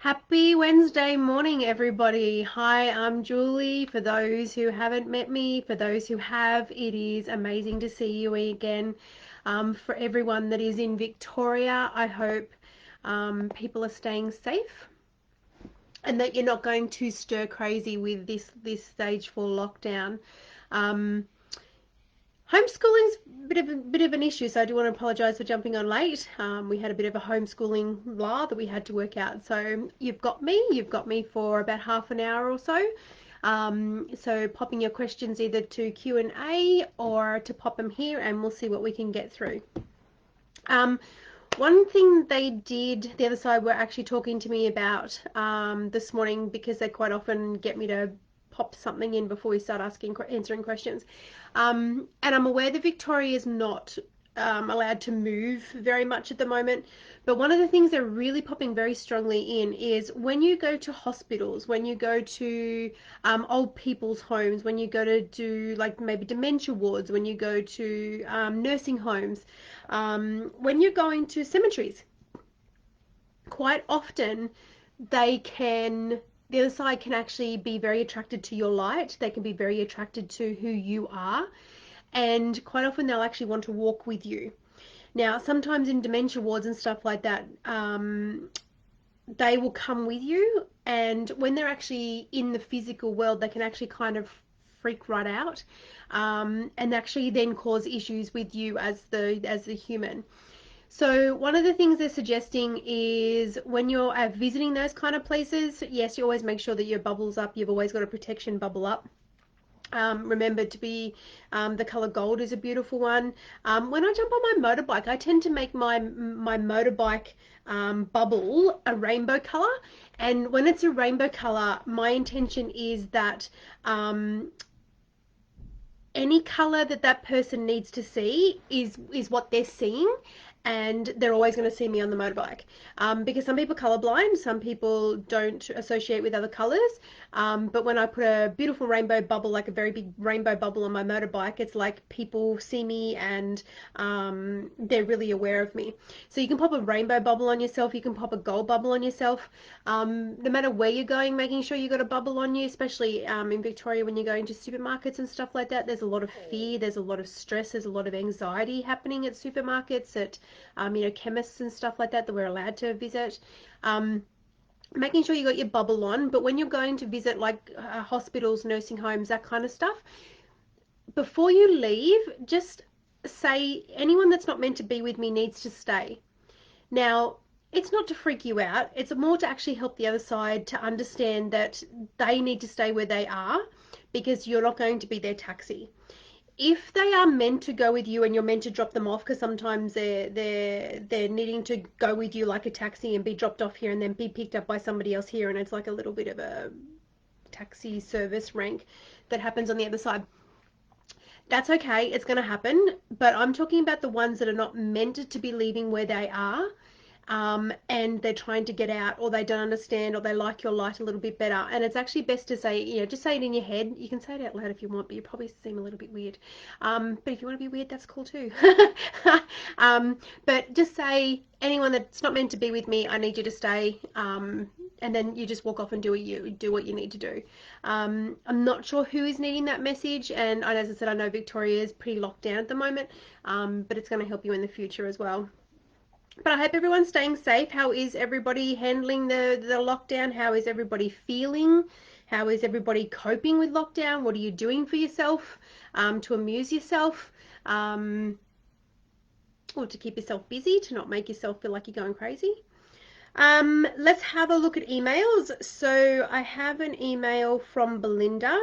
Happy Wednesday morning, everybody. Hi, I'm Julie. For those who haven't met me, for those who have, it is amazing to see you again. For everyone that is in Victoria, I hope people are staying safe and that you're not going to stir crazy with this stage 4 lockdown. Um, Homeschooling's a bit of an issue, so I do want to apologise for jumping on late. We had a bit of a homeschooling blah that we had to work out. So you've got me for about half an hour or so. So popping your questions either to Q&A or to pop them here, and we'll see what we can get through. One thing they did, the other side were actually talking to me about this morning, because they quite often get me to pop something in before we start answering questions. And I'm aware that Victoria is not allowed to move very much at the moment. But one of the things they're really popping very strongly in is when you go to hospitals, when you go to old people's homes, when you go to do like maybe dementia wards, when you go to nursing homes, when you're going to cemeteries, quite often the other side can actually be very attracted to your light. They can be very attracted to who you are, and quite often they'll actually want to walk with you. Now, sometimes in dementia wards and stuff like that, they will come with you, and when they're actually in the physical world, they can actually kind of freak right out, and actually then cause issues with you as the human. So one of the things they're suggesting is when you're visiting those kind of places, yes, you always make sure that your bubble's up. You've always got a protection bubble up. Remember to be, the color gold is a beautiful one. When I jump on my motorbike, I tend to make my motorbike bubble a rainbow color. And when it's a rainbow color, my intention is that any color that person needs to see is what they're seeing, and they're always going to see me on the motorbike, because some people colorblind, some people don't associate with other colors, but when I put a beautiful rainbow bubble, like a very big rainbow bubble on my motorbike, it's like people see me, and they're really aware of me. So you can pop a rainbow bubble on yourself, you can pop a gold bubble on yourself, no matter where you're going, making sure you got a bubble on you, especially in Victoria when you're going to supermarkets and stuff like that. There's a lot of fear, there's a lot of stress, there's a lot of anxiety happening at supermarkets, at chemists and stuff like that we're allowed to visit. Making sure you got your bubble on, but when you're going to visit like hospitals, nursing homes, that kind of stuff, before you leave, just say anyone that's not meant to be with me needs to stay. Now, it's not to freak you out, it's more to actually help the other side to understand that they need to stay where they are, because you're not going to be their taxi. If they are meant to go with you and you're meant to drop them off, because sometimes they're needing to go with you like a taxi and be dropped off here and then be picked up by somebody else here, and it's like a little bit of a taxi service rank that happens on the other side. That's okay, it's going to happen, but I'm talking about the ones that are not meant to be leaving where they are, and they're trying to get out, or they don't understand, or they like your light a little bit better. And it's actually best to say, just say it in your head. You can say it out loud if you want, but you probably seem a little bit weird. But if you want to be weird, that's cool too. But just say, anyone that's not meant to be with me, I need you to stay. And then you just walk off and do what you need to do. I'm not sure who is needing that message, and as I said, I know Victoria is pretty locked down at the moment, but it's going to help you in the future as well. But I hope everyone's staying safe. How is everybody handling the lockdown? How is everybody feeling? How is everybody coping with lockdown? What are you doing for yourself to amuse yourself? Or to keep yourself busy, to not make yourself feel like you're going crazy? Let's have a look at emails. So I have an email from Belinda.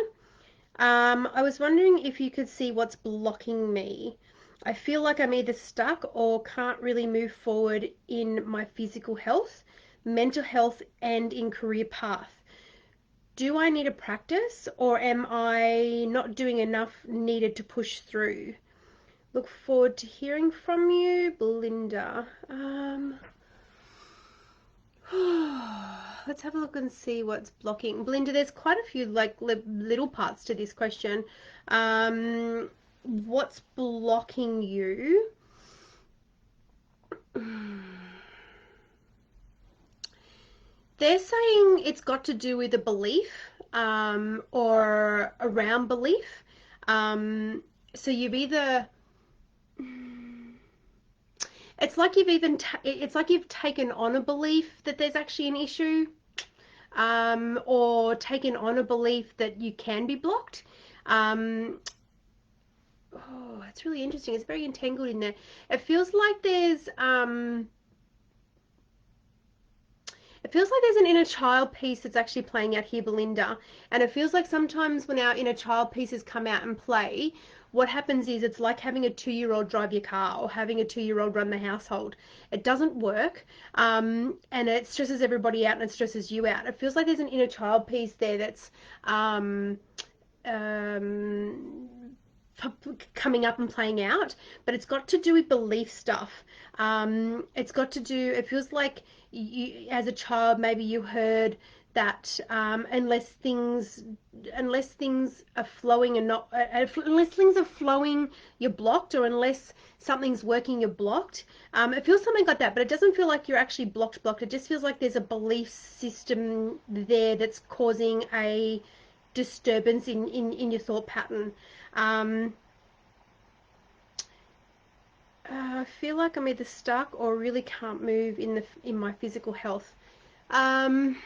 I was wondering if you could see what's blocking me. I feel like I'm either stuck or can't really move forward in my physical health, mental health, and in career path. Do I need a practice, or am I not doing enough needed to push through? Look forward to hearing from you, Belinda. Let's have a look and see what's blocking. Belinda, there's quite a few like little parts to this question. What's blocking you? They're saying it's got to do with a belief, or around belief. Um, so you've either, it's like you've it's like you've taken on a belief that there's actually an issue, or taken on a belief that you can be blocked. Um, oh, it's really interesting. It's very entangled in there. It feels like there's an inner child piece that's actually playing out here, Belinda. And it feels like sometimes when our inner child pieces come out and play, what happens is it's like having a 2-year-old drive your car or having a 2-year-old run the household. It doesn't work, and it stresses everybody out and it stresses you out. It feels like there's an inner child piece there that's um, um, coming up and playing out, but it's got to do with belief stuff. It's got to do, it feels like you, as a child, maybe you heard that unless things are flowing and not unless things are flowing, you're blocked, or unless something's working, you're blocked. It feels something like that, but it doesn't feel like you're actually blocked. It just feels like there's a belief system there that's causing a disturbance in your thought pattern. Um, I feel like I'm either stuck or really can't move in my physical health. Um,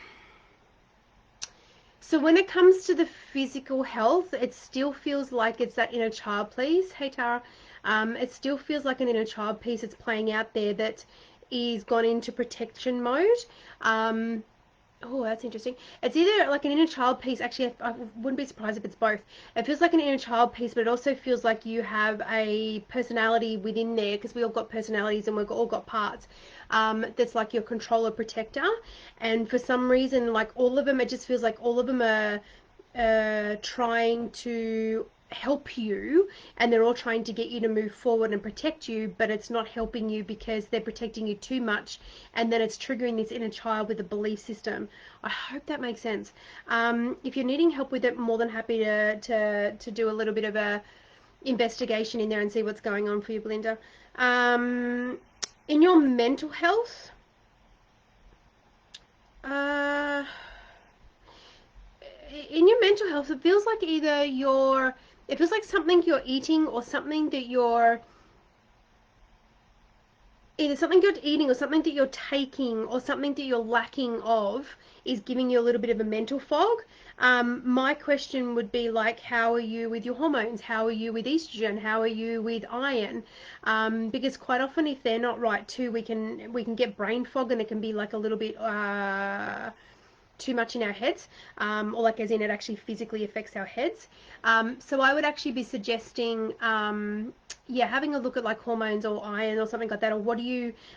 so when it comes to the physical health, it still feels like it's that inner child, please. Hey Tara, it still feels like an inner child piece that's playing out there that is gone into protection mode. Um, Oh, that's interesting. It's either like an inner child piece. Actually, I wouldn't be surprised if it's both. It feels like an inner child piece, but it also feels like you have a personality within there, because we all got personalities and we've all got parts. That's like your controller protector. And for some reason, like all of them, it just feels like all of them are trying to help you, and they're all trying to get you to move forward and protect you, but it's not helping you because they're protecting you too much, and then it's triggering this inner child with a belief system. I hope that makes sense. If you're needing help with it, more than happy to do a little bit of a investigation in there and see what's going on for you, Belinda. In your mental health, uh, in your mental health, it feels like it feels like something you're eating, or something that you're either something you're eating or something that you're taking or something that you're lacking of is giving you a little bit of a mental fog. My question would be like, how are you with your hormones? How are you with estrogen? How are you with iron? Because quite often, if they're not right too, we can get brain fog, and it can be like a little bit too much in our heads, or like as in it actually physically affects our heads. So I would actually be suggesting, yeah, having a look at like hormones or iron or something like that, or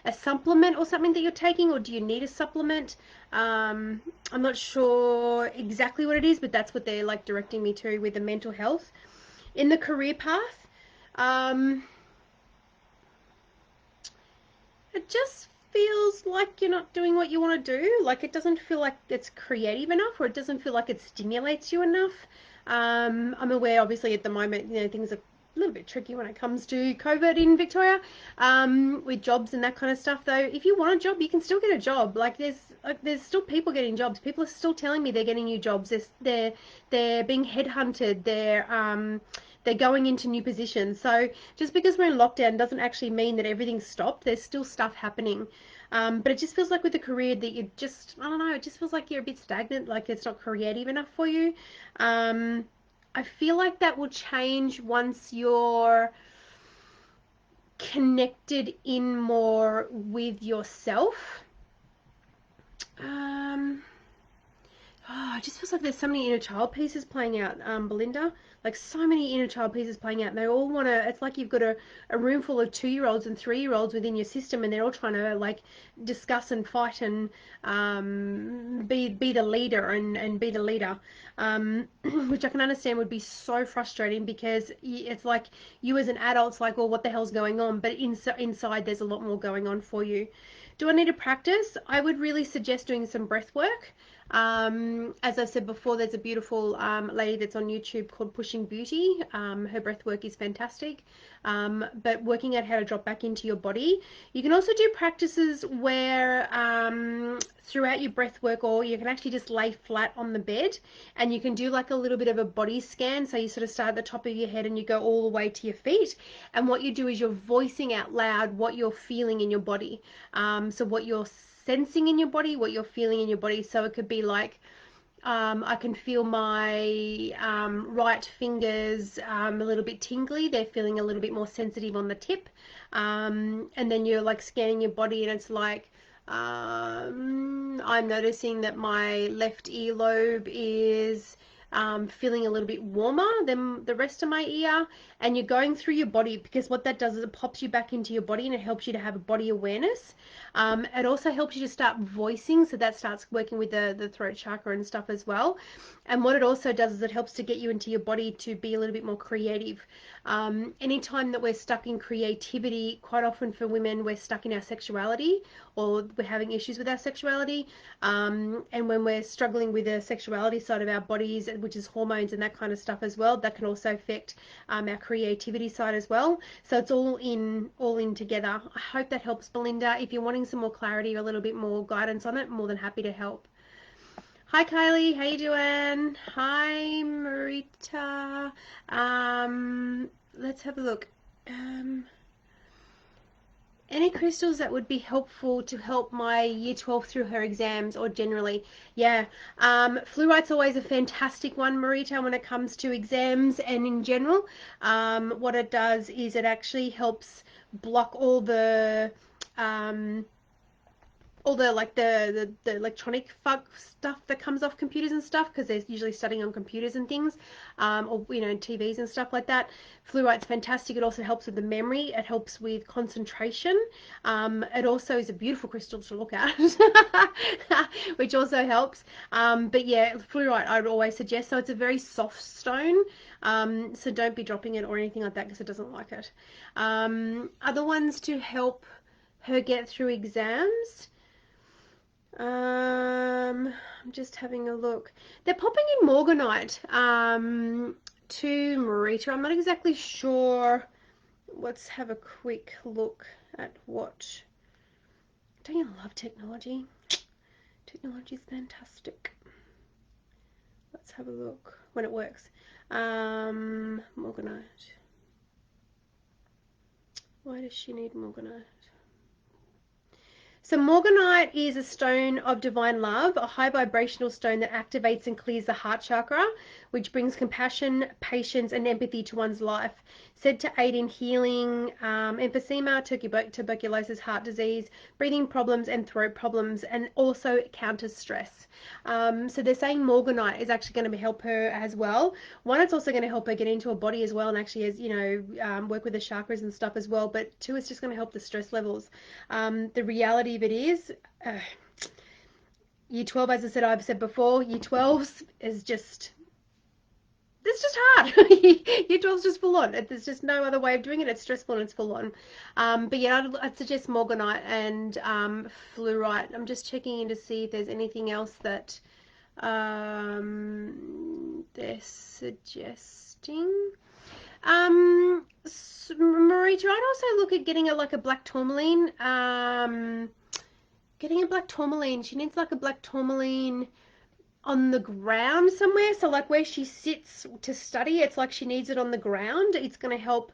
a supplement or something that you're taking, or do you need a supplement? I'm not sure exactly what it is, but that's what they're like directing me to with the mental health. In the career path, um, it just feels like you're not doing what you want to do. Like it doesn't feel like it's creative enough, or it doesn't feel like it stimulates you enough. I'm aware, obviously, at the moment, things are a little bit tricky when it comes to COVID in Victoria, with jobs and that kind of stuff. Though, if you want a job, you can still get a job. There's still people getting jobs. People are still telling me they're getting new jobs. They're being headhunted. They're going into new positions. So just because we're in lockdown doesn't actually mean that everything's stopped. There's still stuff happening. But it just feels like with a career that I don't know, it just feels like you're a bit stagnant, like it's not creative enough for you. I feel like that will change once you're connected in more with yourself. Um, Oh, it just feels like there's so many inner child pieces playing out, Belinda. Like so many inner child pieces playing out, and they all want to. It's like you've got a room full of 2-year-olds and 3-year-olds within your system, and they're all trying to like discuss and fight and be the leader and be the leader, which I can understand would be so frustrating, because it's like you as an adult's like, well, what the hell's going on? But inside, there's a lot more going on for you. Do I need to practice? I would really suggest doing some breath work. As I said before, there's a beautiful lady that's on YouTube called Pushing Beauty. Her breath work is fantastic. But working out how to drop back into your body. You can also do practices where throughout your breath work, or you can actually just lay flat on the bed and you can do like a little bit of a body scan. So you sort of start at the top of your head and you go all the way to your feet. And what you do is you're voicing out loud what you're feeling in your body. So what you're sensing in your body, what you're feeling in your body. So it could be like, I can feel my right fingers a little bit tingly. They're feeling a little bit more sensitive on the tip. And then you're like scanning your body and it's like, I'm noticing that my left earlobe is feeling a little bit warmer than the rest of my ear. And you're going through your body, because what that does is it pops you back into your body and it helps you to have a body awareness. It also helps you to start voicing, so that starts working with the throat chakra and stuff as well. And what it also does is it helps to get you into your body to be a little bit more creative. Anytime that we're stuck in creativity, quite often for women, we're stuck in our sexuality, or we're having issues with our sexuality. And when we're struggling with the sexuality side of our bodies, which is hormones and that kind of stuff as well, that can also affect our creativity side as well. So it's all in together. I hope that helps, Belinda. If you're wanting some more clarity or a little bit more guidance on it, more than happy to help. Hi Kylie, how you doing? Hi Marita. Let's have a look. Any crystals that would be helpful to help my year 12 through her exams, or generally? Yeah, fluorite's always a fantastic one, Marita, when it comes to exams and in general. What it does is it actually helps block all the like the electronic stuff that comes off computers and stuff, because they're usually studying on computers and things, or TVs and stuff like that. Fluorite's fantastic. It also helps with the memory. It helps with concentration. It also is a beautiful crystal to look at, which also helps. But yeah, fluorite I would always suggest. So it's a very soft stone. So don't be dropping it or anything like that because it doesn't like it. Other ones to help her get through exams. I'm just having a look. They're popping in Morganite to Marita. I'm not exactly sure. Let's have a quick look at what. Don't you love technology? Technology is fantastic. Let's have a look when it works. Morganite. Why does she need Morganite? So Morganite is a stone of divine love, a high vibrational stone that activates and clears the heart chakra, which brings compassion, patience, and empathy to one's life. Said to aid in healing emphysema, tuberculosis, heart disease, breathing problems, and throat problems, and also counters stress. So they're saying Morganite is actually going to help her as well. One, it's also going to help her get into her body as well, and actually, as work with the chakras and stuff as well. But two, it's just going to help the stress levels. The reality of it is, year 12, as I said, I've said before, year 12 is just. It's just hard. Year 12 is just full on. There's just no other way of doing it. It's stressful and it's full on. But yeah, I'd suggest Morganite and fluorite. I'm just checking in to see if there's anything else that they're suggesting. Marita, I'd also look at getting a black tourmaline. Getting a black tourmaline. She needs like a black tourmaline on the ground somewhere. So like where she sits to study, it's like she needs it on the ground. It's going to help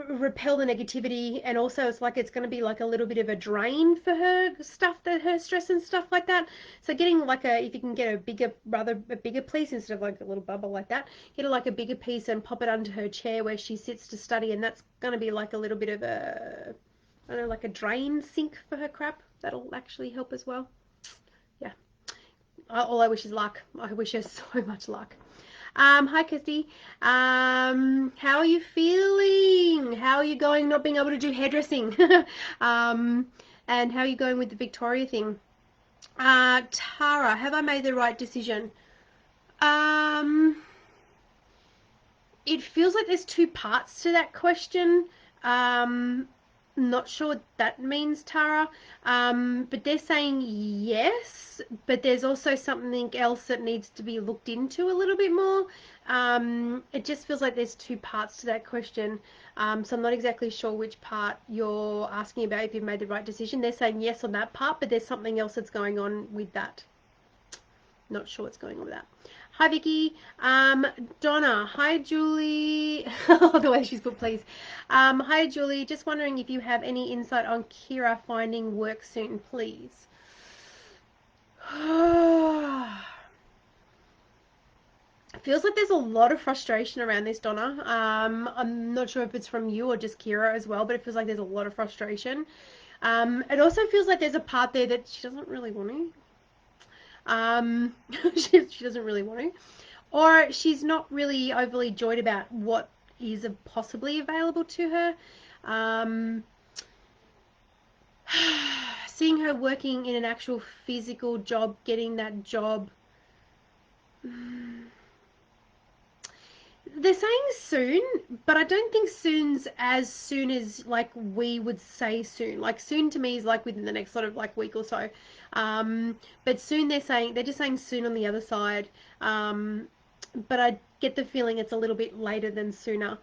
repel the negativity, and also it's like it's going to be like a little bit of a drain for her stuff, that her stress and stuff like that. So getting like if you can get a bigger piece instead of like a little bubble like that, get like a bigger piece and pop it under her chair where she sits to study, and that's going to be like a little bit of I don't know, like a drain sink for her crap. That'll actually help as well. Yeah. All I wish is luck. I wish her so much luck. Hi, Kirsty. How are you feeling? How are you going not being able to do hairdressing? And how are you going with the Victoria thing? Tara, have I made the right decision? It feels like there's two parts to that question. Not sure what that means, Tara. But they're saying yes, but there's also something else that needs to be looked into a little bit more. It just feels like there's two parts to that question. So I'm not exactly sure which part you're asking about, if you've made the right decision. They're saying yes on that part, but there's something else that's going on with that. Not sure what's going on with that. Hi, Vicky. Donna. Hi, Julie. The way she's put, please. Hi, Julie. Just wondering if you have any insight on Kira finding work soon, please. Feels like there's a lot of frustration around this, Donna. I'm not sure if it's from you or just Kira as well, but it feels like there's a lot of frustration. It also feels like there's a part there that she doesn't really want to. She doesn't really want to, or she's not really overly joyed about what is possibly available to her. Seeing her working in an actual physical job, getting that job. They're saying soon, but I don't think soon's as soon as like we would say soon. Like soon to me is like within the next sort of like week or so. But soon they're just saying soon on the other side. But I get the feeling it's a little bit later than sooner.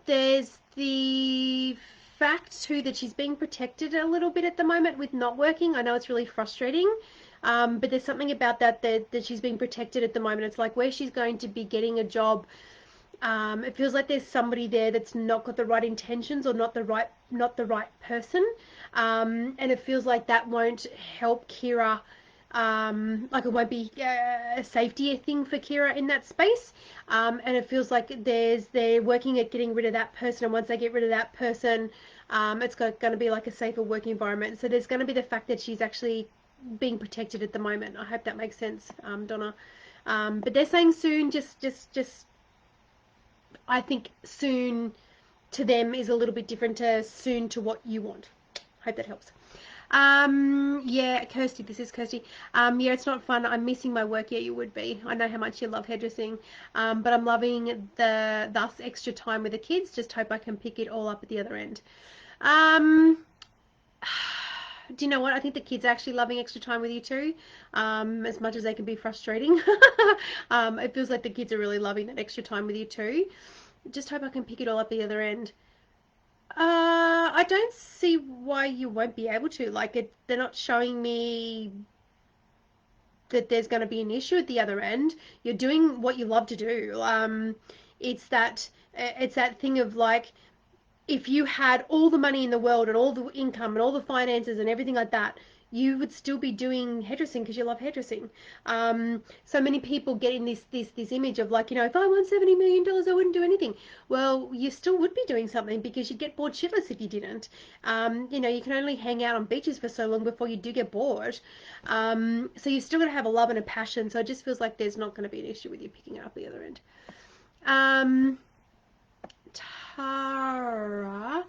There's the fact too that she's being protected a little bit at the moment with not working. I know it's really frustrating. But there's something about that she's being protected at the moment. It's like where she's going to be getting a job. It feels like there's somebody there that's not got the right intentions or not the right person. And it feels like that won't help Kira. Like it won't be a safety thing for Kira in that space. And it feels like they're working at getting rid of that person. And once they get rid of that person, it's going to be like a safer working environment. So there's going to be the fact that she's actually being protected at the moment. I hope that makes sense, Donna. But they're saying soon, just I think soon to them is a little bit different to soon to what you want. Hope that helps. Yeah, Kirsty, this is Kirsty. Yeah, it's not fun. I'm missing my work. Yeah, you would be. I know how much you love hairdressing. But I'm loving the thus extra time with the kids. Just hope I can pick it all up at the other end. Do you know what? I think the kids are actually loving extra time with you too, as much as they can be frustrating. It feels like the kids are really loving that extra time with you too. Just hope I can pick it all up the other end. I don't see why you won't be able to. Like, they're not showing me that there's going to be an issue at the other end. You're doing what you love to do. It's that thing of like, if you had all the money in the world and all the income and all the finances and everything like that, you would still be doing hairdressing because you love hairdressing. So many people get in this image of like, if I won $70 million, I wouldn't do anything. Well, you still would be doing something because you'd get bored shitless if you didn't. You can only hang out on beaches for so long before you do get bored. So you still got to have a love and a passion. So it just feels like there's not going to be an issue with you picking it up the other end. Tara,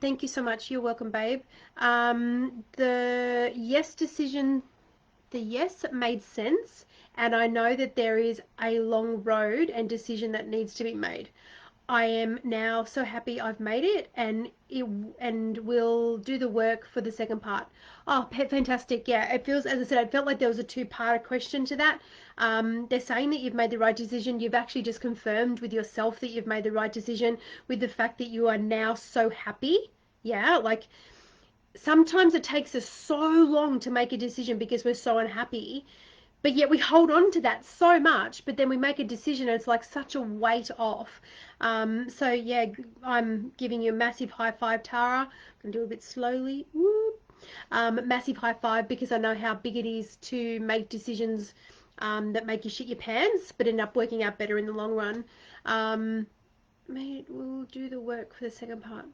thank you so much. You're welcome, babe. The yes made sense, and I know that there is a long road and decision that needs to be made. I am now so happy I've made it, and will do the work for the second part. Oh, fantastic! Yeah, it feels, as I said, I felt like there was a two-part question to that. They're saying that you've made the right decision. You've actually just confirmed with yourself that you've made the right decision with the fact that you are now so happy. Yeah, like sometimes it takes us so long to make a decision because we're so unhappy, but yet we hold on to that so much, but then we make a decision and it's like such a weight off. So yeah, I'm giving you a massive high five, Tara. I'm gonna do it a bit slowly. Whoop. Massive high five, because I know how big it is to make decisions that make you shit your pants but end up working out better in the long run. Mate, we'll do the work for the second part.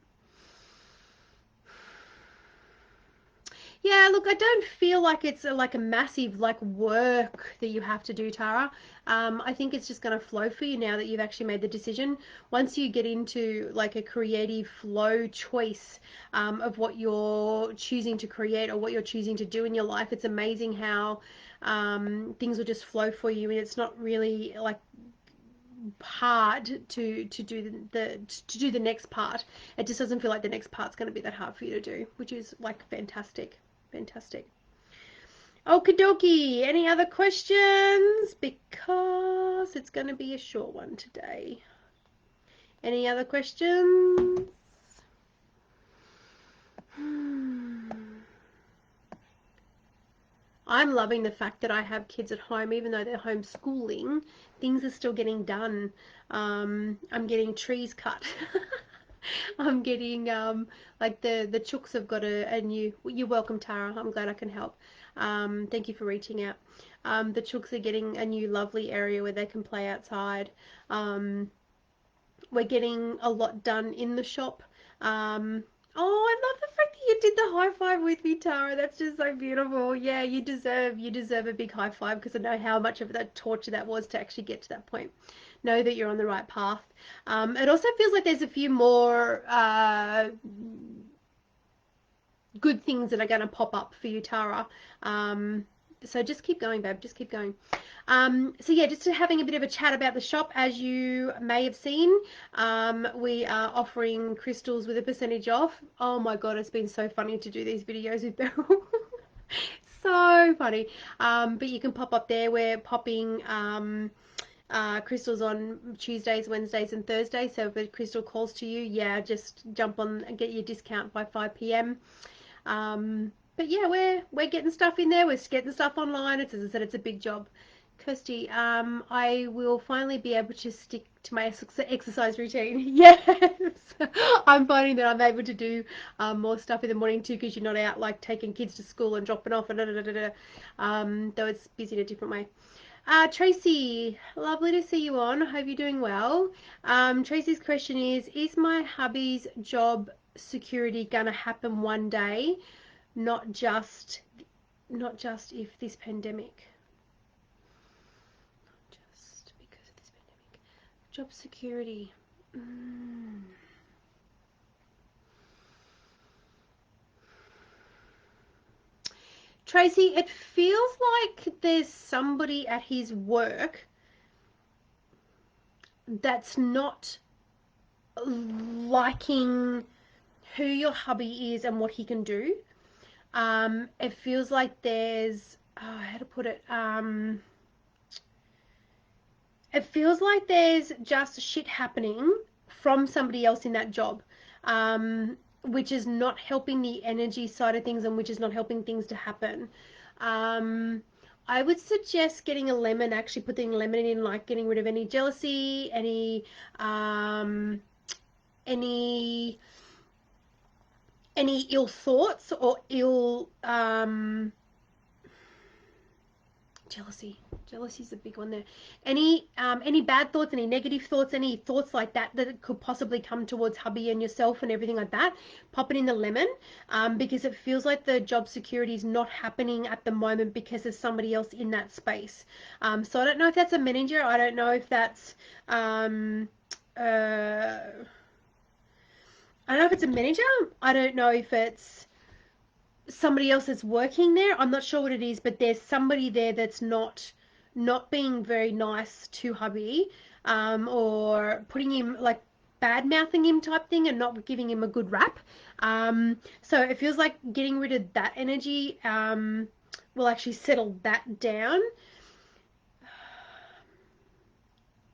Yeah, look, I don't feel like it's like a massive like work that you have to do, Tara. I think it's just going to flow for you now that you've actually made the decision. Once you get into like a creative flow choice of what you're choosing to create or what you're choosing to do in your life, it's amazing how things will just flow for you, and it's not really like hard to do the next part. It just doesn't feel like the next part's going to be that hard for you to do, which is like fantastic. Fantastic. Okie dokie. Any other questions? Because it's going to be a short one today. Any other questions? I'm loving the fact that I have kids at home, even though they're homeschooling, things are still getting done. I'm getting trees cut. I'm getting like the chooks have got a new. You're welcome, Tara. I'm glad I can help. Thank you for reaching out. The chooks are getting a new lovely area where they can play outside. We're getting a lot done in the shop. Oh, I love the fact that you did the high five with me, Tara. That's just so beautiful. Yeah, you deserve a big high five because I know how much of a torture that was to actually get to that point. Know that you're on the right path. It also feels like there's a few more good things that are going to pop up for you, Tara. So just keep going, babe. Just keep going. So yeah, just having a bit of a chat about the shop. As you may have seen, we are offering crystals with a percentage off. Oh my God, it's been so funny to do these videos with Beryl. So funny. But you can pop up there. We're popping crystals on Tuesdays, Wednesdays, and Thursdays. So if a crystal calls to you, yeah, just jump on and get your discount by 5 p.m. But yeah, we're getting stuff in there. We're getting stuff online. It's, as I said, it's a big job. Kirsty, I will finally be able to stick to my exercise routine. Yes, I'm finding that I'm able to do more stuff in the morning too, because you're not out like taking kids to school and dropping off and though it's busy in a different way. Tracy, lovely to see you on. I hope you're doing well. Tracy's question is my hubby's job security gonna happen one day? Not just if this pandemic. Not just because of this pandemic. Job security. Tracy, it feels like there's somebody at his work that's not liking who your hubby is and what he can do. It feels like there's, how to put it, it feels like there's just shit happening from somebody else in that job, which is not helping the energy side of things and which is not helping things to happen. I would suggest getting a lemon, actually putting lemon in, like getting rid of any jealousy, any ill thoughts or ill jealousy. Jealousy is a big one there. Any bad thoughts, any negative thoughts, any thoughts like that that could possibly come towards hubby and yourself and everything like that, pop it in the lemon, because it feels like the job security is not happening at the moment because there's somebody else in that space. So I don't know if that's a manager. I don't know if that's I don't know if it's a manager. I don't know if it's somebody else that's working there. I'm not sure what it is, but there's somebody there that's not being very nice to hubby, or putting him like bad mouthing him type thing and not giving him a good rap. So it feels like getting rid of that energy will actually settle that down.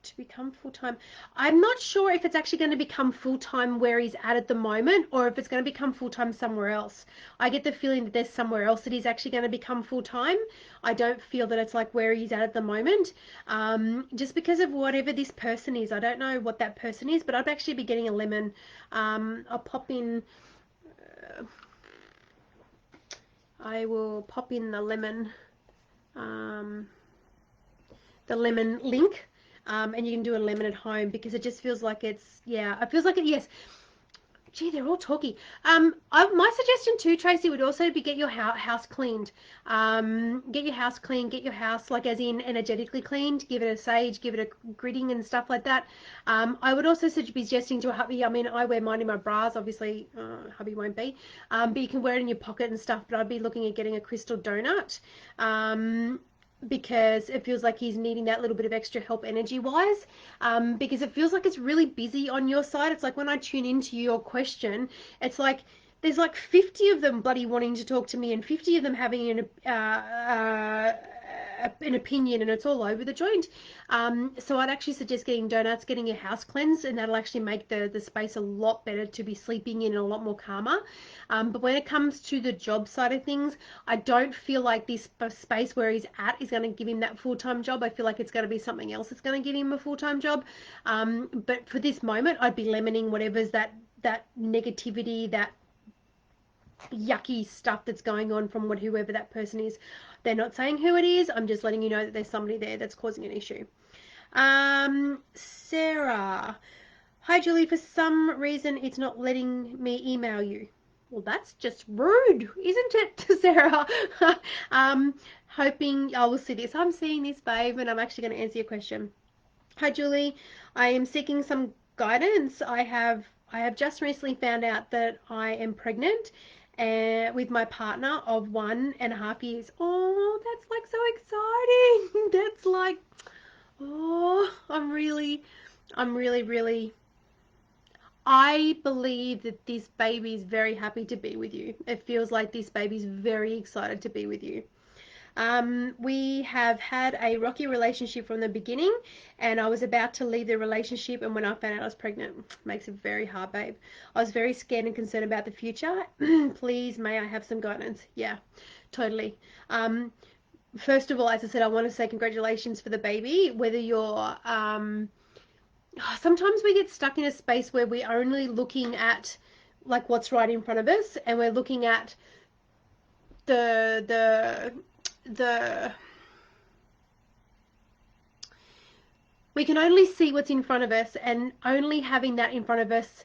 To become full-time, I'm not sure if it's actually going to become full-time where he's at the moment, or if it's going to become full-time somewhere else. I get the feeling that there's somewhere else that he's actually going to become full-time. I don't feel that it's like where he's at the moment, just because of whatever this person is. I don't know what that person is, but I'd actually be getting a lemon. I'll pop in I will pop in the lemon link, and you can do a lemon at home, because it just feels like it's, yeah, it feels like it, yes. Gee, they're all talky. My suggestion too, Tracy, would also be get your house cleaned. Get your house cleaned, get your house, like as in energetically cleaned, give it a sage, give it a gritting and stuff like that. I would also be suggesting to a hubby, I mean, I wear mine in my bras, obviously, hubby won't be, but you can wear it in your pocket and stuff, but I'd be looking at getting a crystal donut. because it feels like he's needing that little bit of extra help energy wise, because it feels like it's really busy on your side. It's like when I tune into your question, it's like there's like 50 of them bloody wanting to talk to me and 50 of them having an opinion, and it's all over the joint. So I'd actually suggest getting donuts, getting your house cleansed, and that'll actually make the space a lot better to be sleeping in and a lot more calmer. But when it comes to the job side of things, I don't feel like this space where he's at is going to give him that full-time job. I feel like it's going to be something else that's going to give him a full-time job. But for this moment, I'd be lemoning whatever's that negativity, that yucky stuff that's going on from whoever that person is. They're not saying who it is. I'm just letting you know that there's somebody there that's causing an issue. Sarah. Hi, Julie. For some reason, it's not letting me email you. Well, that's just rude, isn't it, Sarah? Hoping I will see this. I'm seeing this, babe, and I'm actually going to answer your question. Hi, Julie. I am seeking some guidance. I have just recently found out that I am pregnant with my partner of 1.5 years. Oh, that's like so exciting. That's like, oh, I'm really. I believe that this baby is very happy to be with you. It feels like this baby is very excited to be with you. We have had a rocky relationship from the beginning, and I was about to leave the relationship, and when I found out I was pregnant, makes it very hard, babe. I was very scared and concerned about the future. Please, may I have some guidance? Yeah, totally. First of all, as I said, I want to say congratulations for the baby. Whether you're sometimes we get stuck in a space where we're only looking at like what's right in front of us, and we're looking at the we can only see what's in front of us, and only having that in front of us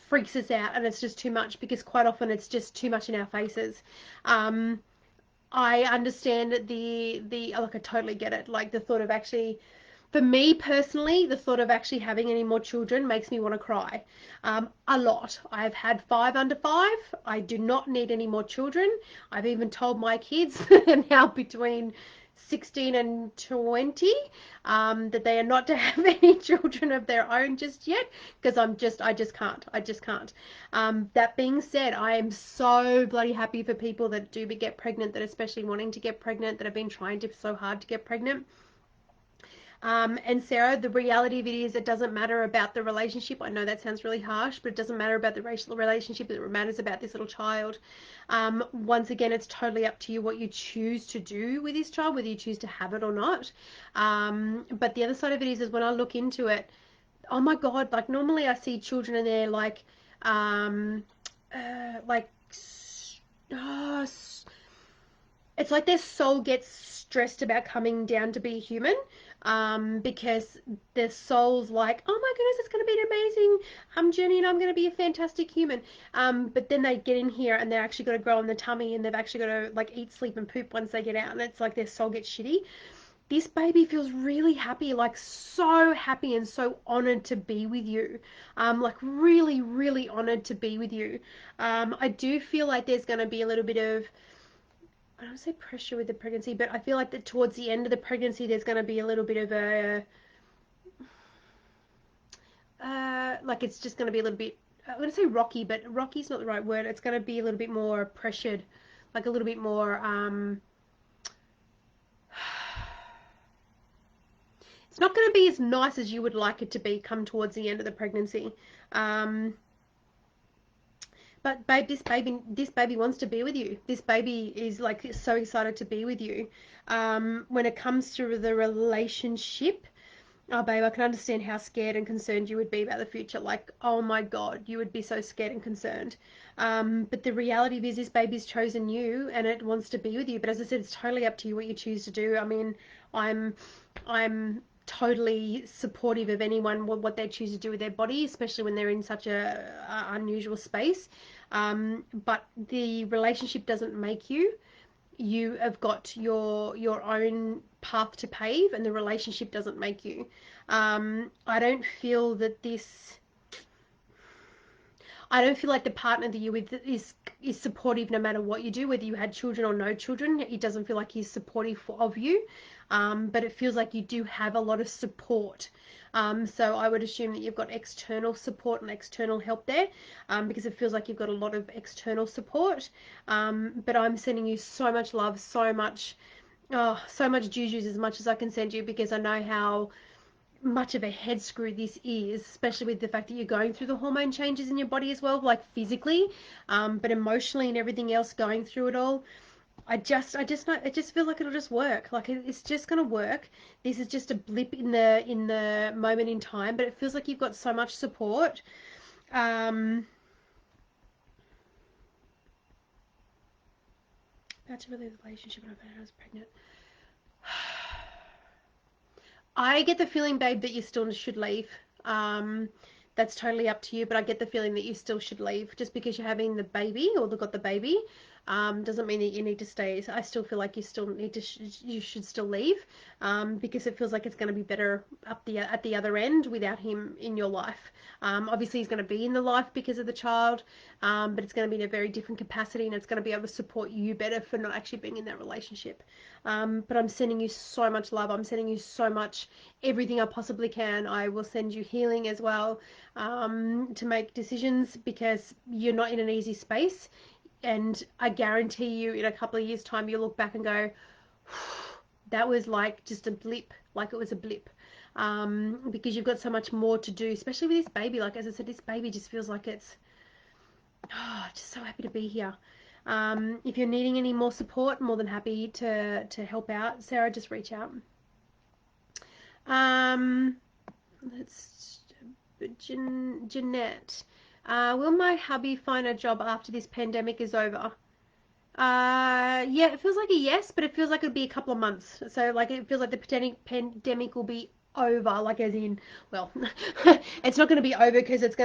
freaks us out, and it's just too much because quite often it's just too much in our faces. I understand the like I totally get it. Like the thought of actually, for me personally, the thought of actually having any more children makes me want to cry. A lot. I've had 5 under 5. I do not need any more children. I've even told my kids now between 16 and 20 that they are not to have any children of their own just yet, because I just can't. That being said, I am so bloody happy for people that do get pregnant, that especially wanting to get pregnant, that have been trying so hard to get pregnant. And Sarah, the reality of it is, it doesn't matter about the relationship. I know that sounds really harsh, but it doesn't matter about the racial relationship. It matters about this little child. Once again, it's totally up to you what you choose to do with this child, whether you choose to have it or not. But the other side of it is when I look into it, oh my God, like normally I see children and they're like, oh, it's like their soul gets stressed about coming down to be human, because their soul's like, oh my goodness, it's going to be an amazing journey, and I'm going to be a fantastic human. But then they get in here and they're actually got to grow in the tummy, and they've actually got to like eat, sleep, and poop once they get out, and it's like their soul gets shitty. This baby feels really happy, like so happy and so honored to be with you. Like really, really honored to be with you. I do feel like there's going to be a little bit of, I don't say pressure with the pregnancy, but I feel like that towards the end of the pregnancy, there's going to be a little bit of like it's just going to be a little bit, I'm going to say rocky, but rocky's not the right word. It's going to be a little bit more pressured, like a little bit more, it's not going to be as nice as you would like it to be come towards the end of the pregnancy. But babe, this baby wants to be with you. This baby is like so excited to be with you. When it comes to the relationship, oh babe, I can understand how scared and concerned you would be about the future. Like, oh my God, you would be so scared and concerned. But the reality is this baby's chosen you and it wants to be with you. But as I said, it's totally up to you what you choose to do. I mean, I'm totally supportive of anyone what they choose to do with their body, especially when they're in such a unusual space. But the relationship doesn't make you. You have got your own path to pave, and the relationship doesn't make you. I don't feel that this. I don't feel like the partner that you're with is supportive no matter what you do, whether you had children or no children. It doesn't feel like he's supportive of you, but it feels like you do have a lot of support. So I would assume that you've got external support and external help there, because it feels like you've got a lot of external support. But I'm sending you so much love, so much, oh, so much juju, as much as I can send you, because I know how much of a head screw this is, especially with the fact that you're going through the hormone changes in your body as well, like physically, but emotionally and everything else going through it all. I just feel like it'll just work. Like it's just gonna work. This is just a blip in the moment in time, but it feels like you've got so much support. Um, about to leave the relationship and I found out I was pregnant. I get the feeling, babe, that you still should leave. Um, that's totally up to you, but I get the feeling that you still should leave. Just because you're having the baby or got the baby, doesn't mean that you need to stay. I still feel like you still need to, you should still leave, because it feels like it's going to be better at the other end without him in your life. Obviously, he's going to be in the life because of the child, but it's going to be in a very different capacity, and it's going to be able to support you better for not actually being in that relationship. But I'm sending you so much love. I'm sending you so much, everything I possibly can. I will send you healing as well, to make decisions, because you're not in an easy space. And I guarantee you, in a couple of years' time, you'll look back and go, that was like just a blip, like it was a blip. Because you've got so much more to do, especially with this baby. Like, as I said, this baby just feels like it's, oh, just so happy to be here. If you're needing any more support, more than happy to help out. Sarah, just reach out. Um, let's Jeanette. Will my hubby find a job after this pandemic is over? Yeah, it feels like a yes, but it feels like it'll be a couple of months. So, like, it feels like the pandemic will be over, like, as in, well, it's not going to be over because it's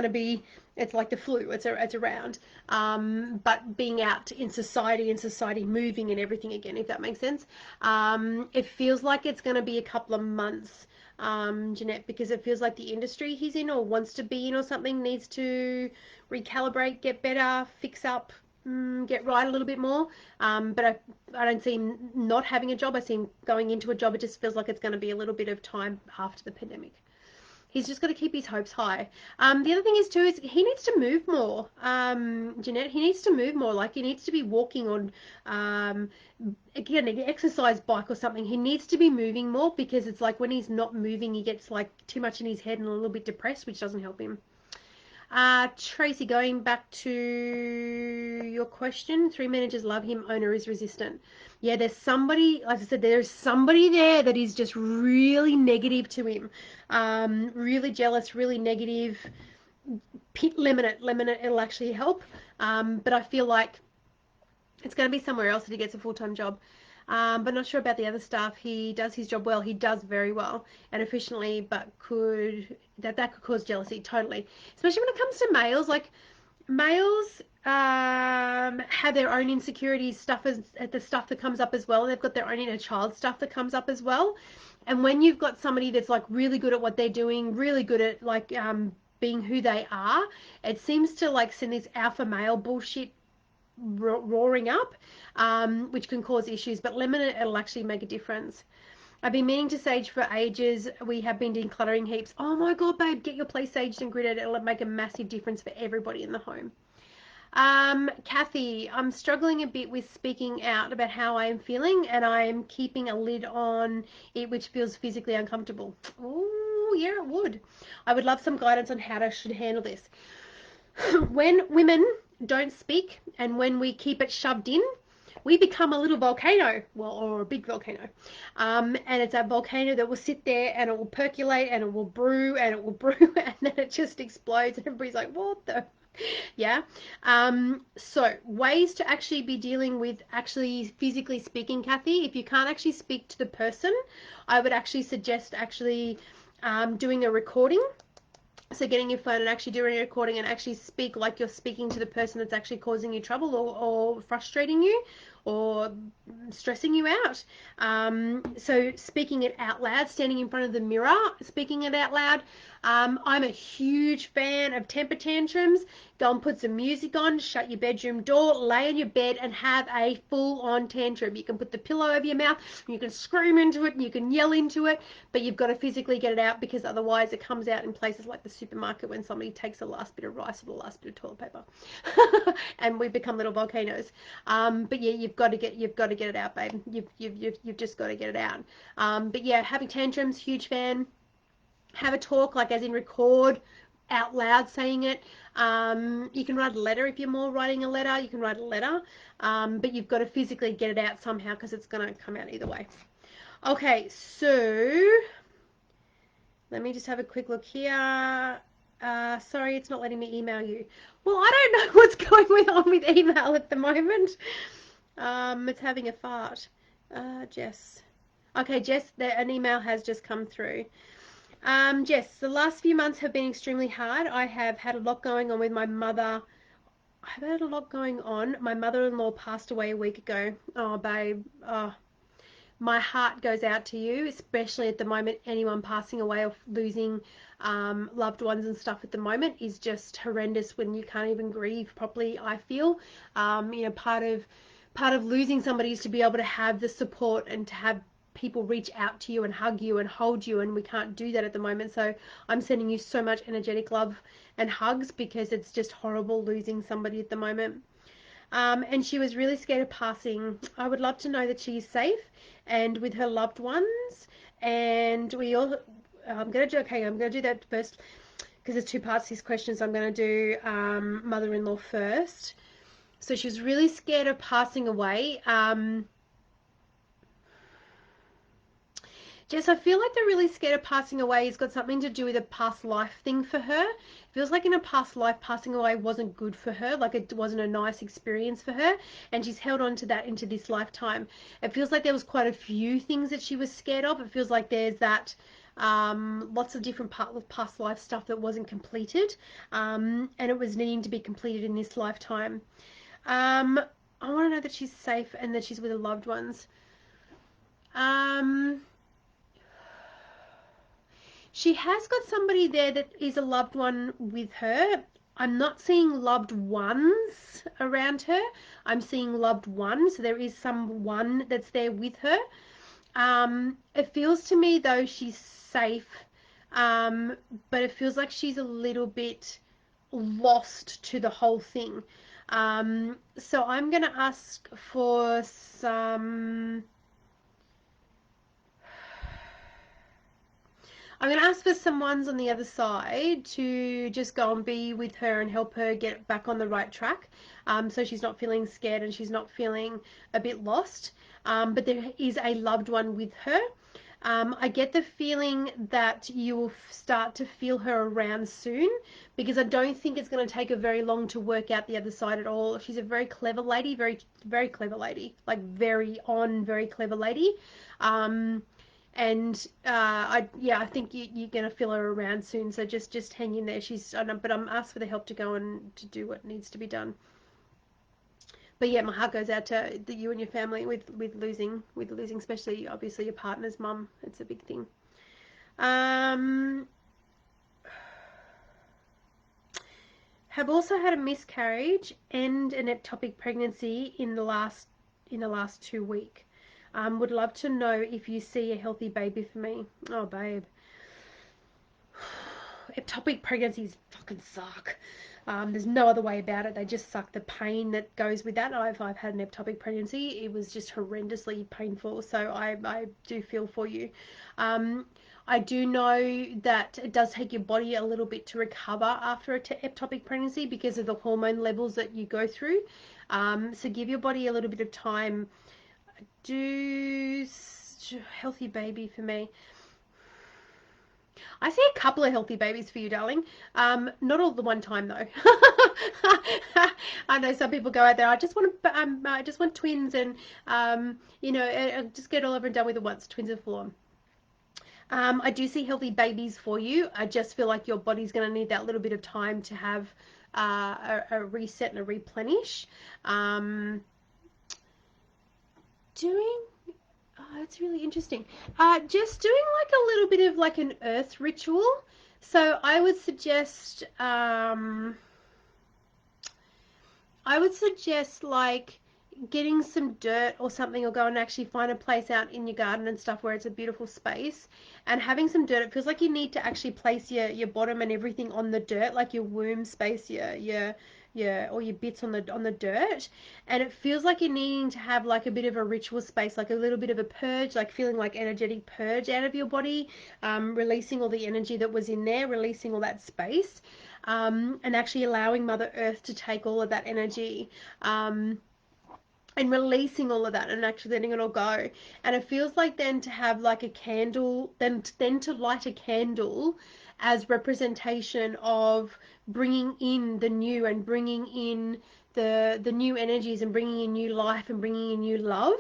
like the flu, it's around. But being out in society moving and everything again, if that makes sense. It feels like it's going to be a couple of months, Jeanette, because it feels like the industry he's in or wants to be in or something needs to recalibrate, get better, fix up, get right a little bit more. But I don't see him not having a job. I see him going into a job. It just feels like it's going to be a little bit of time after the pandemic. He's just got to keep his hopes high. The other thing is too is he needs to move more. Jeanette, he needs to move more. Like, he needs to be walking on, again, an exercise bike or something. He needs to be moving more, because it's like when he's not moving, he gets like too much in his head and a little bit depressed, which doesn't help him. Tracy, going back to your question, 3 managers love him, owner is resistant. Yeah, there's somebody, like I said, there's somebody there that is just really negative to him. Really jealous, really negative. Limit it, it'll actually help. But I feel like it's going to be somewhere else that he gets a full-time job. But not sure about the other stuff. He does his job well. He does very well and efficiently, but that could cause jealousy, totally. Especially when it comes to males. Like, males have their own insecurities, the stuff that comes up as well. They've got their own inner child stuff that comes up as well. And when you've got somebody that's like really good at what they're doing, really good at like being who they are, it seems to like send this alpha male bullshit roaring up, which can cause issues. But limit it, it'll actually make a difference. I've been meaning to sage for ages. We have been decluttering heaps. Oh my god, babe, get your place saged and gridded. It'll make a massive difference for everybody in the home. Kathy, I'm struggling a bit with speaking out about how I am feeling, and I am keeping a lid on it, which feels physically uncomfortable. Oh, yeah, it would. I would love some guidance on how I should handle this. When women don't speak and when we keep it shoved in, we become a little volcano, well, or a big volcano. And it's a volcano that will sit there and it will percolate and it will brew and it will brew and then it just explodes and everybody's like, what the? Yeah. So ways to actually be dealing with actually physically speaking, Kathy, if you can't actually speak to the person, I would actually suggest actually doing a recording. So getting your phone and actually doing a recording and actually speak like you're speaking to the person that's actually causing you trouble or frustrating you, or stressing you out. So speaking it out loud, standing in front of the mirror, speaking it out loud. I'm a huge fan of temper tantrums. Go and put some music on, shut your bedroom door, lay in your bed and have a full-on tantrum. You can put the pillow over your mouth, you can scream into it, and you can yell into it, but you've got to physically get it out, because otherwise it comes out in places like the supermarket when somebody takes the last bit of rice or the last bit of toilet paper, and we become little volcanoes. But yeah, you've got to get it out, babe. You've just got to get it out. But yeah, having tantrums, huge fan. Have a talk, like as in record out loud saying it. You can write a letter if you're more writing a letter. You can write a letter, but you've got to physically get it out somehow, because it's going to come out either way. Okay, so let me just have a quick look here. Sorry, it's not letting me email you. Well, I don't know what's going on with email at the moment. It's having a fart. Jess. Okay, Jess, an email has just come through. Jess, the last few months have been extremely hard. I have had a lot going on with my mother. I've had a lot going on. My mother-in-law passed away a week ago. Oh, babe. Oh, my heart goes out to you, especially at the moment. Anyone passing away or losing loved ones and stuff at the moment is just horrendous when you can't even grieve properly, I feel. Part of losing somebody is to be able to have the support and to have people reach out to you and hug you and hold you, and we can't do that at the moment. So I'm sending you so much energetic love and hugs, because it's just horrible losing somebody at the moment. And she was really scared of passing. I would love to know that she's safe and with her loved ones. And we all, I'm going to do that first, because there's two parts to these questions. I'm going to do mother-in-law first. So she was really scared of passing away. Jess, I feel like the really scared of passing away has got something to do with a past life thing for her. It feels like in a past life, passing away wasn't good for her, like it wasn't a nice experience for her, and she's held on to that into this lifetime. It feels like there was quite a few things that she was scared of. It feels like there's that lots of different past life stuff that wasn't completed, and it was needing to be completed in this lifetime. I want to know that she's safe and that she's with her loved ones. She has got somebody there that is a loved one with her. I'm not seeing loved ones around her. I'm seeing loved ones. So there is someone that's there with her. It feels to me though she's safe, but it feels like she's a little bit lost to the whole thing. So I'm going to ask for some... I'm going to ask for some ones on the other side to just go and be with her and help her get back on the right track, so she's not feeling scared and she's not feeling a bit lost, but there is a loved one with her. I get the feeling that you will start to feel her around soon, because I don't think it's going to take her very long to work out the other side at all. She's a very clever lady, very, very clever lady, like very clever lady. And I think you're gonna feel her around soon. So just hang in there. But I'm asked for the help to go and to do what needs to be done. But yeah, my heart goes out to you and your family with losing, especially obviously your partner's mum. It's a big thing. Have also had a miscarriage and an ectopic pregnancy in the last 2 weeks. Would love to know if you see a healthy baby for me. Oh, babe. Ectopic pregnancies fucking suck. There's no other way about it. They just suck. The pain that goes with that. I've had an ectopic pregnancy. It was just horrendously painful. So I do feel for you. I do know that it does take your body a little bit to recover after an ectopic pregnancy because of the hormone levels that you go through. So give your body a little bit of time. Do healthy baby for me. I see a couple of healthy babies for you, darling. Not all at the one time though. I know some people go out there. I just want twins, and just get all over and done with it once. Twins are full on. I do see healthy babies for you. I just feel like your body's going to need that little bit of time to have a reset and a replenish. doing, oh, it's really interesting. Just doing like a little bit of like an earth ritual. So I would suggest like getting some dirt or something, or go and actually find a place out in your garden and stuff where it's a beautiful space, and having some dirt. It feels like you need to actually place your bottom and everything on the dirt, like your womb space, your all your bits on the dirt, and it feels like you're needing to have like a bit of a ritual space, like a little bit of a purge, like feeling like energetic purge out of your body, releasing all the energy that was in there, releasing all that space, and actually allowing Mother Earth to take all of that energy, and releasing all of that and actually letting it all go. And it feels like then to have like a candle, then to light a candle as representation of bringing in the new, and bringing in the new energies, and bringing in new life, and bringing in new love.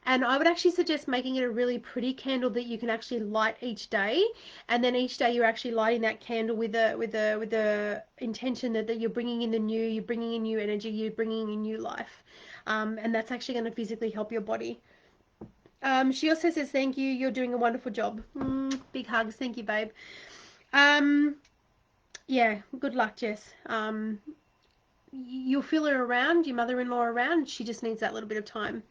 And I would actually suggest making it a really pretty candle that you can actually light each day, and then each day you're actually lighting that candle with the intention that you're bringing in the new, you're bringing in new energy, you're bringing in new life, and that's actually going to physically help your body. She also says, thank you, you're doing a wonderful job. Big hugs. Thank you, babe. Yeah, good luck, Jess. You'll feel her around, your mother-in-law around. She just needs that little bit of time.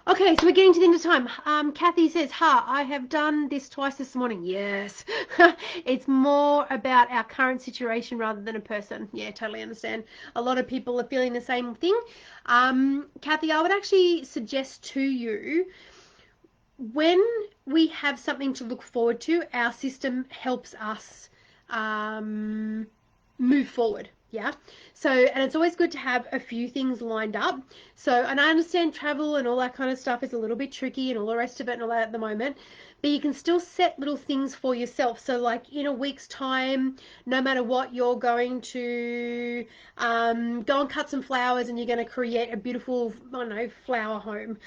Okay, so we're getting to the end of time. Kathy says, I have done this twice this morning. Yes. It's more about our current situation rather than a person. Yeah, totally understand. A lot of people are feeling the same thing. Kathy, I would actually suggest to you, when we have something to look forward to, our system helps us move forward. Yeah. So, and it's always good to have a few things lined up. So, and I understand travel and all that kind of stuff is a little bit tricky and all the rest of it and all that at the moment, but you can still set little things for yourself. So like in a week's time, no matter what, you're going to go and cut some flowers, and you're going to create a beautiful, I don't know, flower home.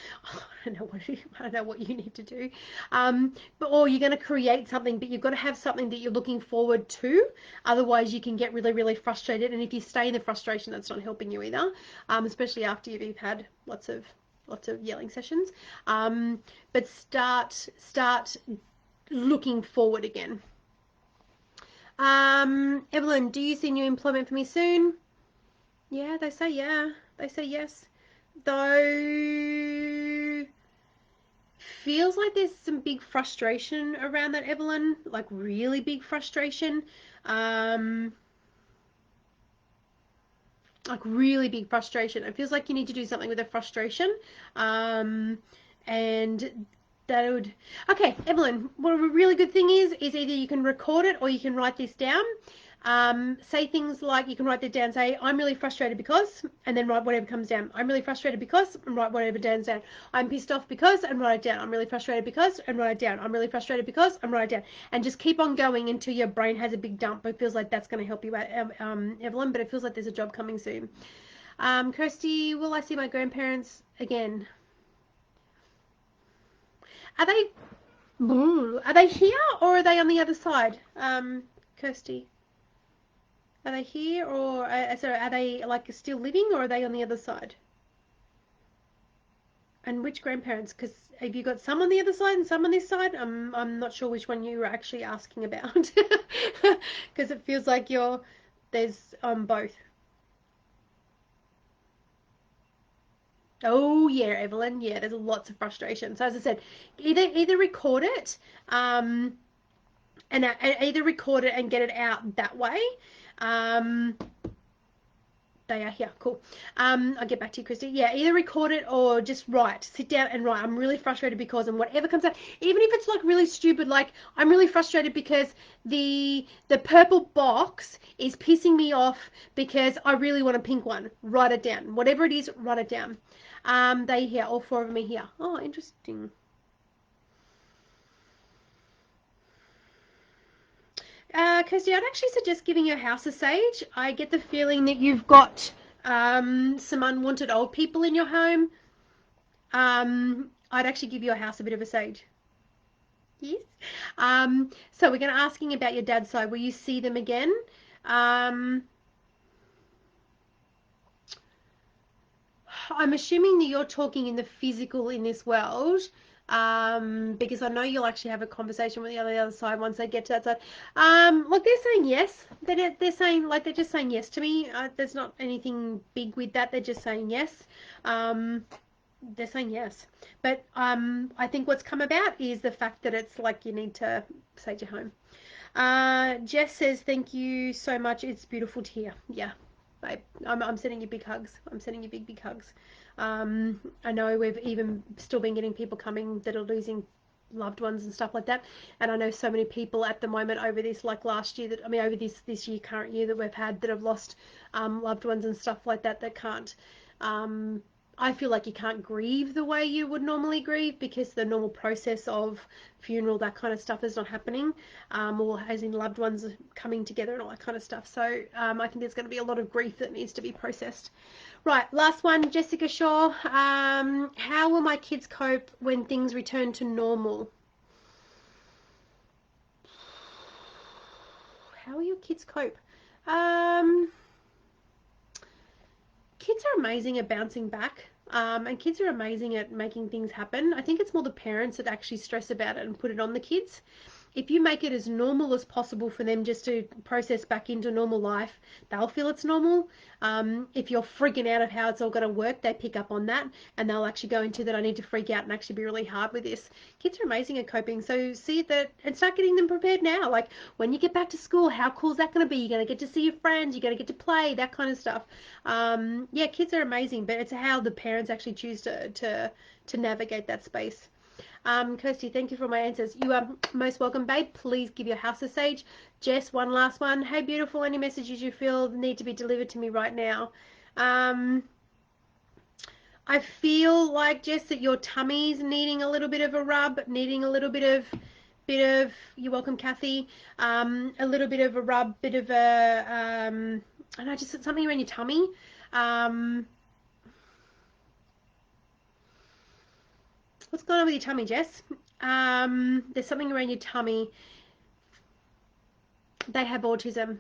I don't know what you need to do. Or you're going to create something, but you've got to have something that you're looking forward to. Otherwise, you can get really, really frustrated. And if you stay in the frustration, that's not helping you either, especially after you've had lots of yelling sessions. But start looking forward again. Evelyn, do you see new employment for me soon? Yeah, they say yeah. They say yes. Though feels like there's some big frustration around that, Evelyn. Like really big frustration. Like really big frustration. It feels like you need to do something with the frustration. And that would... Okay, Evelyn, what a really good thing is either you can record it or you can write this down. Say things like, you can write that down, say, I'm really frustrated because, and then write whatever comes down. I'm really frustrated because, and write whatever down. I'm pissed off because, and write it down. I'm really frustrated because, and write it down. I'm really frustrated because, and write it down. And just keep on going until your brain has a big dump. It feels like that's going to help you out, Evelyn, but it feels like there's a job coming soon. Kirsty, will I see my grandparents again? Are they here or are they on the other side? Kirsty, are they here, or sorry, are they like still living, or are they on the other side? And which grandparents? Because have you got some on the other side and some on this side? I'm not sure which one you were actually asking about, because it feels like there's both. Oh yeah, Evelyn. Yeah, there's lots of frustration. So as I said, either record it, and either record it and get it out that way. They are here. Cool. I'll get back to you, Christy. Yeah, either record it or just write. Sit down and write. I'm really frustrated because, and whatever comes out, even if it's like really stupid, like I'm really frustrated because the purple box is pissing me off because I really want a pink one. Write it down. Whatever it is, write it down. They here. All four of them are here. Oh, interesting. Kirsty, I'd actually suggest giving your house a sage. I get the feeling that you've got some unwanted old people in your home. I'd actually give your house a bit of a sage. Yes. So we're going to asking about your dad's side. Will you see them again? I'm assuming that you're talking in the physical in this world, because I know you'll actually have a conversation with the other side once they get to that side. Look, they're saying yes. They're saying, like, they're just saying yes to me. There's not anything big with that. They're just saying yes. They're saying yes. But I think what's come about is the fact that it's like you need to sage your home. Jess says, thank you so much. It's beautiful to hear. Yeah, babe. I'm sending you big hugs. I'm sending you big, big hugs. I know we've even still been getting people coming that are losing loved ones and stuff like that. And I know so many people at the moment over this, like last year, that I mean, over this year, current year that we've had, that have lost loved ones and stuff like that, that can't. I feel like you can't grieve the way you would normally grieve because the normal process of funeral, that kind of stuff, is not happening, or as in loved ones coming together and all that kind of stuff. So I think there's going to be a lot of grief that needs to be processed. Right, last one, Jessica Shaw. How will my kids cope when things return to normal? How will your kids cope? Kids are amazing at bouncing back, and kids are amazing at making things happen. I think it's more the parents that actually stress about it and put it on the kids. If you make it as normal as possible for them just to process back into normal life, they'll feel it's normal. If you're freaking out of how it's all going to work, they pick up on that and they'll actually go into that. I need to freak out and actually be really hard with this. Kids are amazing at coping. So see that and start getting them prepared now. Like when you get back to school, how cool is that going to be? You're going to get to see your friends. You're going to get to play, that kind of stuff. Yeah, kids are amazing, but it's how the parents actually choose to navigate that space. Kirsty, thank you for my answers. You are most welcome, babe. Please give your house a sage. Jess, one last one. Hey, beautiful, any messages you feel need to be delivered to me right now? I feel like, Jess, that your tummy's needing a little bit of a rub, needing a little bit of, you're welcome, Kathy, a little bit of a rub, bit of a, I don't know, just something around your tummy. What's going on with your tummy, Jess? There's something around your tummy. They have autism.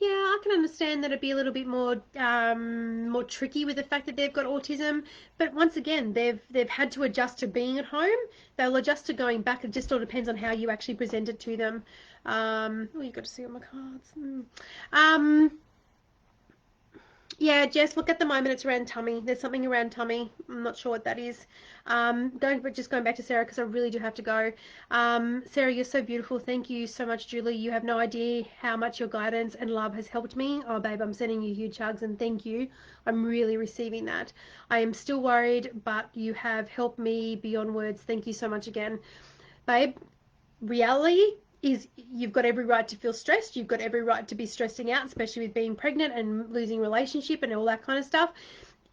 Yeah, I can understand that it'd be a little bit more more tricky with the fact that they've got autism. But once again, they've had to adjust to being at home. They'll adjust to going back. It just all depends on how you actually present it to them. Oh, you've got to see all my cards. Yeah, Jess, look, at the moment it's around tummy. There's something around tummy. I'm not sure what that is. Just going back to Sarah because I really do have to go. Sarah, you're so beautiful. Thank you so much, Julie. You have no idea how much your guidance and love has helped me. Oh, babe, I'm sending you huge hugs and thank you. I'm really receiving that. I am still worried, but you have helped me beyond words. Thank you so much again. Babe, reality is you've got every right to feel stressed. You've got every right to be stressing out, especially with being pregnant and losing relationship and all that kind of stuff.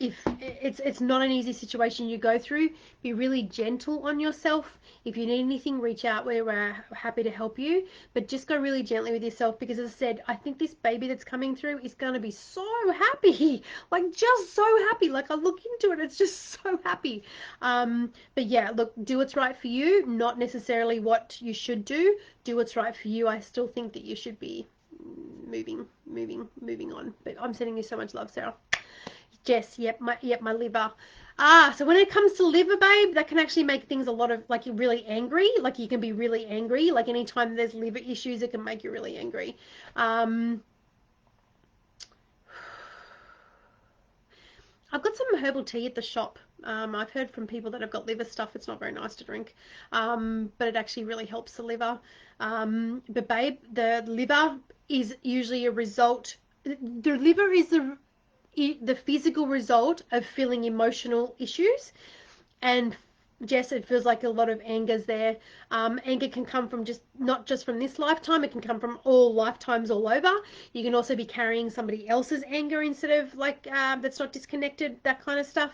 If it's not an easy situation you go through, be really gentle on yourself. If you need anything, reach out. We're happy to help you, but just go really gently with yourself because, as I said, I think this baby that's coming through is going to be so happy, like just so happy. Like I look into it, it's just so happy. But yeah, look, do what's right for you, not necessarily what you should do. Do what's right for you. I still think that you should be moving on. But I'm sending you so much love, Sarah. Jess, yep, my liver. So when it comes to liver, babe, that can actually make things a lot of, like, you're really angry. Like, you can be really angry. Like, anytime there's liver issues, it can make you really angry. I've got some herbal tea at the shop. I've heard from people that have got liver stuff. It's not very nice to drink, but it actually really helps the liver. But babe, the liver is usually a result. The liver is the physical result of feeling emotional issues. And Jess, it feels like a lot of anger's there. Anger can come from not just from this lifetime, it can come from all lifetimes all over. You can also be carrying somebody else's anger instead of that's not disconnected, that kind of stuff.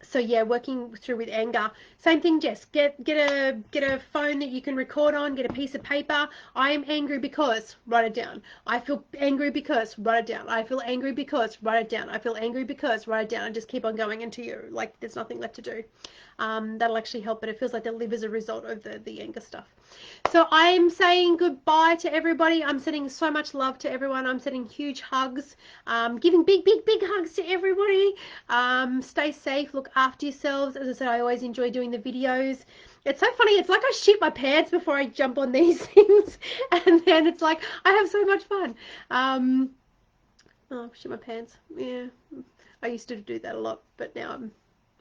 So yeah, working through with anger. Same thing, Jess. Get a phone that you can record on. Get a piece of paper. I am angry because, write it down. I feel angry because, write it down. I feel angry because, write it down. I feel angry because, write it down. And just keep on going until you're like there's nothing left to do. That'll actually help, but it feels like the liver as a result of the anger stuff. So I'm saying goodbye to everybody. I'm sending so much love to everyone. I'm sending huge hugs, giving big, big, big hugs to everybody. Stay safe, look after yourselves. As I said, I always enjoy doing the videos. It's so funny. It's like I shit my pants before I jump on these things, and then it's like I have so much fun. Oh, shit my pants. Yeah, I used to do that a lot, but now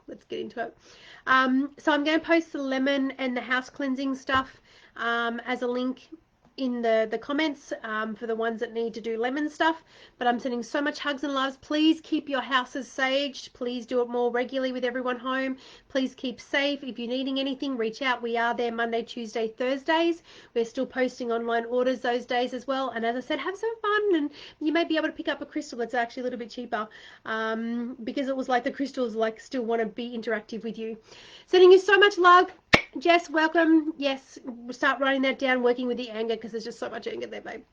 let's get into it. So I'm going to post the lemon and the house cleansing stuff as a link in the comments for the ones that need to do lemon stuff. But I'm sending so much hugs and loves. Please keep your houses saged. Please do it more regularly with everyone home. Please keep safe. If you're needing anything, reach out. We are there Monday, Tuesday, Thursdays. We're still posting online orders those days as well. And as I said, have some fun, and you may be able to pick up a crystal that's actually a little bit cheaper because it was like the crystals like still want to be interactive with you. Sending you so much love. Jess, welcome. Yes, start writing that down, working with the anger, because there's just so much anger there, babe.